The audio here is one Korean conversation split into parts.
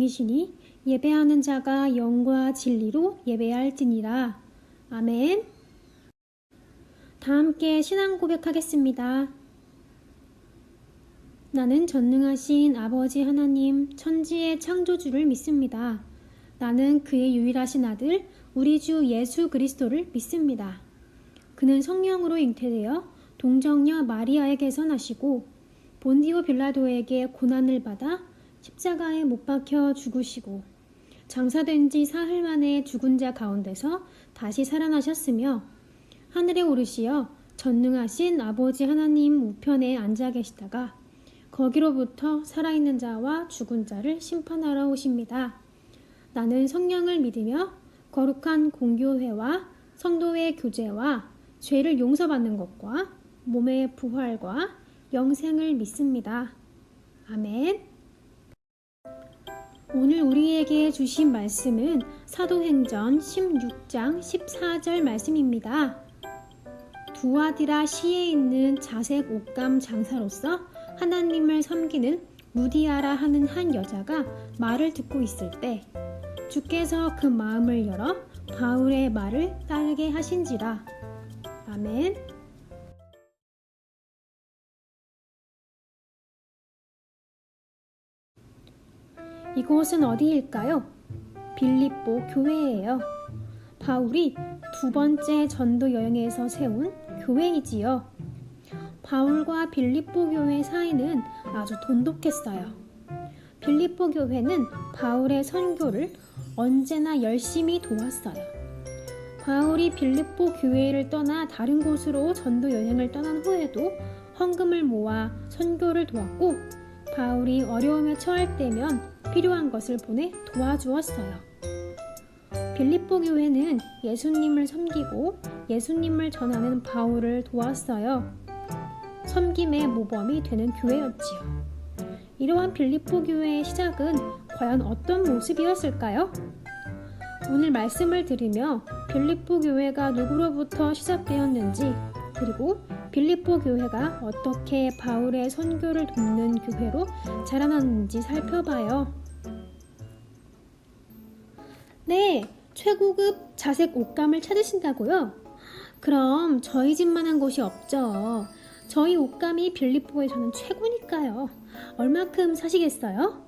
영이시니 예배하는 자가 영과 진리로 예배할지니라. 아멘. 다 함께 신앙 고백하겠습니다. 나는 전능하신 아버지 하나님 천지의 창조주를 믿습니다. 나는 그의 유일하신 아들 우리 주 예수 그리스도를 믿습니다. 그는 성령으로 잉태되어 동정녀 마리아에게서 나시고 본디오 빌라도에게 고난을 받아 십자가에 못 박혀 죽으시고 장사된 지 사흘 만에 죽은 자 가운데서 다시 살아나셨으며 하늘에 오르시어 전능하신 아버지 하나님 우편에 앉아 계시다가 거기로부터 살아있는 자와 죽은 자를 심판하러 오십니다. 나는 성령을 믿으며 거룩한 공교회와 성도의 교제와 죄를 용서받는 것과 몸의 부활과 영생을 믿습니다. 아멘. 오늘 우리에게 주신 말씀은 사도행전 16장 14절 말씀입니다. 두아디라 시에 있는 자색 옷감 장사로서 하나님을 섬기는 루디아라 하는 한 여자가 말을 듣고 있을 때 주께서 그 마음을 열어 바울의 말을 따르게 하신지라. 아멘. 이곳은 어디일까요? 빌립보 교회예요. 바울이 두 번째 전도 여행에서 세운 교회이지요. 바울과 빌립보 교회 사이는 아주 돈독했어요. 빌립보 교회는 바울의 선교를 언제나 열심히 도왔어요. 바울이 빌립보 교회를 떠나 다른 곳으로 전도 여행을 떠난 후에도 헌금을 모아 선교를 도왔고 바울이 어려움에 처할 때면 필요한 것을 보내 도와주었어요. 빌립보 교회는 예수님을 섬기고 예수님을 전하는 바울을 도왔어요. 섬김의 모범이 되는 교회였지요. 이러한 빌립보 교회의 시작은 과연 어떤 모습이었을까요? 오늘 말씀을 들으며 빌립보 교회가 누구로부터 시작되었는지 그리고 빌립보 교회가 어떻게 바울의 선교를 돕는 교회로 자라났는지 살펴봐요. 네, 최고급 자색 옷감을 찾으신다고요? 그럼 저희 집만한 곳이 없죠. 저희 옷감이 빌립보에서는 최고니까요. 얼마큼 사시겠어요?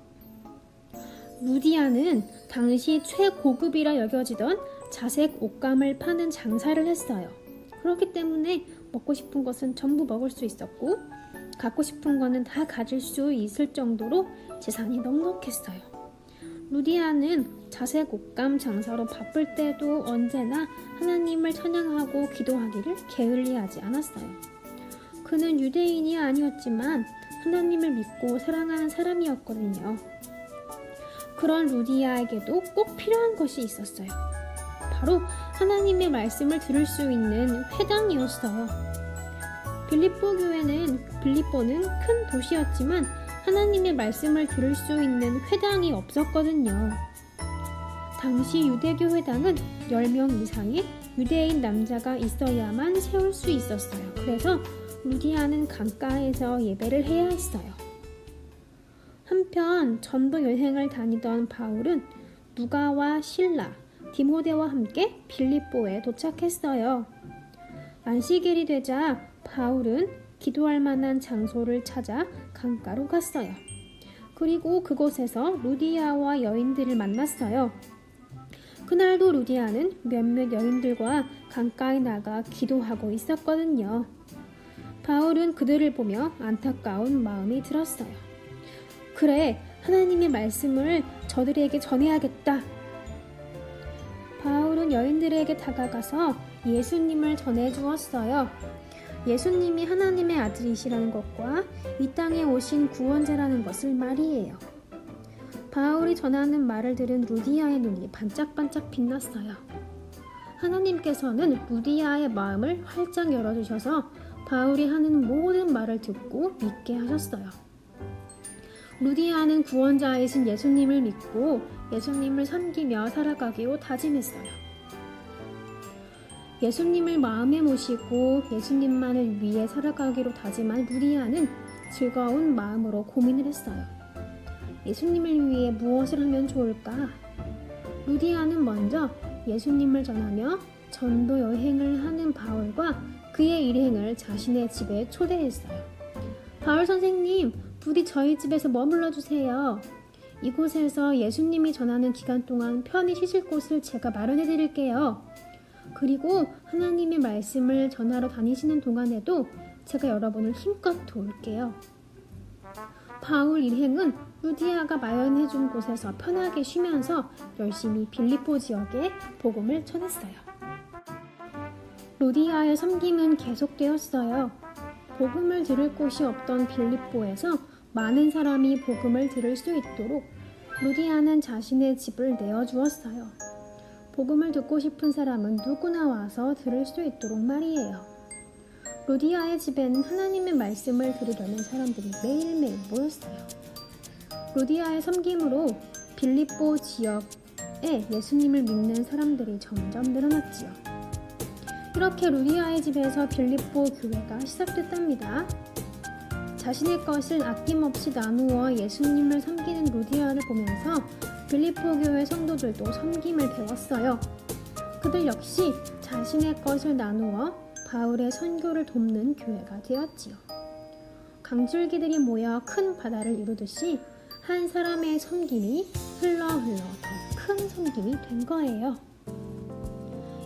루디아는 당시 최고급이라 여겨지던 자색 옷감을 파는 장사를 했어요. 그렇기 때문에 먹고 싶은 것은 전부 먹을 수 있었고 갖고 싶은 거는 다 가질 수 있을 정도로 재산이 넉넉했어요. 루디아는 자색 옷감 장사로 바쁠 때도 언제나 하나님을 찬양하고 기도하기를 게을리하지 않았어요. 그는 유대인이 아니었지만 하나님을 믿고 사랑하는 사람이었거든요. 그런 루디아에게도 꼭 필요한 것이 있었어요. 바로 하나님의 말씀을 들을 수 있는 회당이었어요. 빌립보는 큰 도시였지만 하나님의 말씀을 들을 수 있는 회당이 없었거든요. 당시 유대교 회당은 10명 이상의 유대인 남자가 있어야만 세울 수 있었어요. 그래서 루디아는 강가에서 예배를 해야 했어요. 한편 전도 여행을 다니던 바울은 누가와 실라, 디모데와 함께 빌립보에 도착했어요. 안식일이 되자 바울은 기도할 만한 장소를 찾아 강가로 갔어요. 그리고 그곳에서 루디아와 여인들을 만났어요. 그날도 루디아는 몇몇 여인들과 강가에 나가 기도하고 있었거든요. 바울은 그들을 보며 안타까운 마음이 들었어요. 그래, 하나님의 말씀을 저들에게 전해야겠다. 바울은 여인들에게 다가가서 예수님을 전해주었어요. 예수님이 하나님의 아들이시라는 것과 이 땅에 오신 구원자라는 것을 말이에요. 바울이 전하는 말을 들은 루디아의 눈이 반짝반짝 빛났어요. 하나님께서는 루디아의 마음을 활짝 열어주셔서 바울이 하는 모든 말을 듣고 믿게 하셨어요. 루디아는 구원자이신 예수님을 믿고 예수님을 섬기며 살아가기로 다짐했어요. 예수님을 마음에 모시고 예수님만을 위해 살아가기로 다짐한 루디아는 즐거운 마음으로 고민을 했어요. 예수님을 위해 무엇을 하면 좋을까? 루디아는 먼저 예수님을 전하며 전도 여행을 하는 바울과 그의 일행을 자신의 집에 초대했어요. 바울 선생님, 부디 저희 집에서 머물러 주세요. 이곳에서 예수님이 전하는 기간 동안 편히 쉬실 곳을 제가 마련해 드릴게요. 그리고 하나님의 말씀을 전하러 다니시는 동안에도 제가 여러분을 힘껏 도울게요. 바울 일행은 루디아가 마련해 준 곳에서 편하게 쉬면서 열심히 빌립보 지역에 복음을 전했어요. 루디아의 섬김은 계속되었어요. 복음을 들을 곳이 없던 빌립보에서 많은 사람이 복음을 들을 수 있도록 루디아는 자신의 집을 내어주었어요. 복음을 듣고 싶은 사람은 누구나 와서 들을 수 있도록 말이에요. 루디아의 집에는 하나님의 말씀을 들으려는 사람들이 매일매일 모였어요. 루디아의 섬김으로 빌립보 지역에 예수님을 믿는 사람들이 점점 늘어났지요. 이렇게 루디아의 집에서 빌립보 교회가 시작됐답니다. 자신의 것을 아낌없이 나누어 예수님을 섬기는 루디아를 보면서 빌립보 교회 성도들도 섬김을 배웠어요. 그들 역시 자신의 것을 나누어 바울의 선교를 돕는 교회가 되었지요. 강줄기들이 모여 큰 바다를 이루듯이 한 사람의 섬김이 흘러 더 큰 섬김이 된 거예요.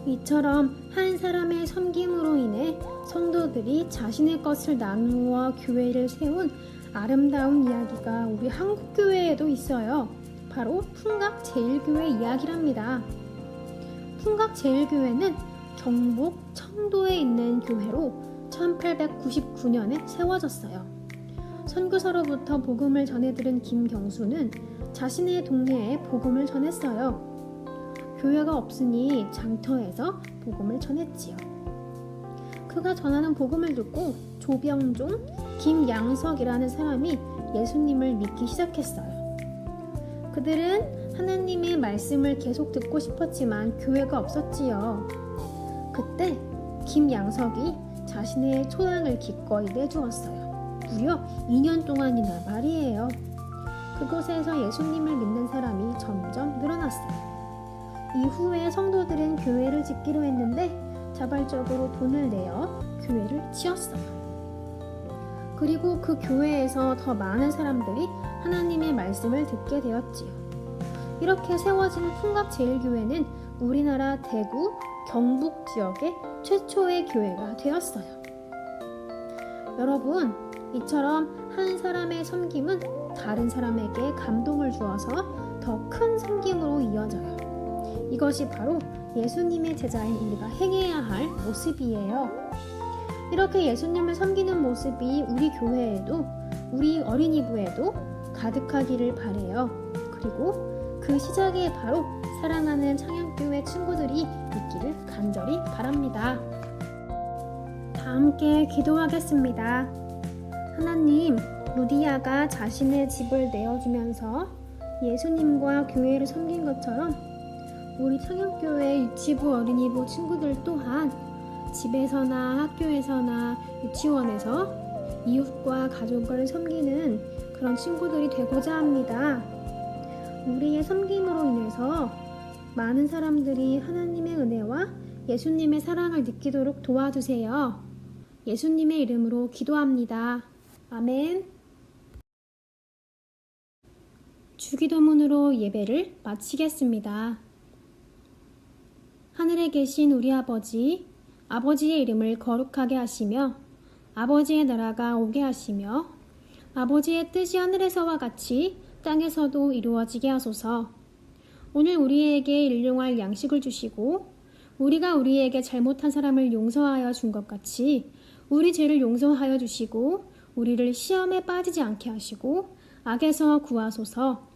이처럼 한 사람의 섬김으로 인해 성도들이 자신의 것을 나누어 교회를 세운 아름다운 이야기가 우리 한국교회에도 있어요. 바로 풍각제일교회 이야기랍니다. 풍각제일교회는 경북 청도에 있는 교회로 1899년에 세워졌어요. 선교사로부터 복음을 전해들은 김경수는 자신의 동네에 복음을 전했어요. 교회가 없으니 장터에서 복음을 전했지요. 그가 전하는 복음을 듣고 조병종, 김양석이라는 사람이 예수님을 믿기 시작했어요. 그들은 하나님의 말씀을 계속 듣고 싶었지만 교회가 없었지요. 그때 김양석이 자신의 초당을 기꺼이 내주었어요. 무려 2년 동안이나 말이에요. 그곳에서 예수님을 믿는 사람이 점점 늘어났어요. 이후에 성도들은 교회를 짓기로 했는데 자발적으로 돈을 내어 교회를 지었어요. 그리고 그 교회에서 더 많은 사람들이 하나님의 말씀을 듣게 되었지요. 이렇게 세워진 풍각제일교회는 우리나라 대구, 경북 지역의 최초의 교회가 되었어요. 여러분, 이처럼 한 사람의 섬김은 다른 사람에게 감동을 주어서 더 큰 섬김으로 이어져요. 이것이 바로 예수님의 제자인 우리가 행해야 할 모습이에요. 이렇게 예수님을 섬기는 모습이 우리 교회에도, 우리 어린이부에도 가득하기를 바래요. 그리고 그 시작에 바로 사랑하는 창양교회 친구들이 있기를 간절히 바랍니다. 다 함께 기도하겠습니다. 하나님, 루디아가 자신의 집을 내어주면서 예수님과 교회를 섬긴 것처럼 우리 창양교회 유치부 어린이부 친구들 또한 집에서나 학교에서나 유치원에서 이웃과 가족을 섬기는 그런 친구들이 되고자 합니다. 우리의 섬김으로 인해서 많은 사람들이 하나님의 은혜와 예수님의 사랑을 느끼도록 도와주세요. 예수님의 이름으로 기도합니다. 아멘. 주기도문으로 예배를 마치겠습니다. 하늘에 계신 우리 아버지, 아버지의 이름을 거룩하게 하시며 아버지의 나라가 오게 하시며 아버지의 뜻이 하늘에서와 같이 땅에서도 이루어지게 하소서. 오늘 우리에게 일용할 양식을 주시고 우리가 우리에게 잘못한 사람을 용서하여 준 것 같이 우리 죄를 용서하여 주시고 우리를 시험에 빠지지 않게 하시고 악에서 구하소서.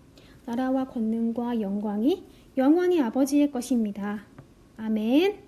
나라와 권능과 영광이 영원히 아버지의 것입니다. 아멘.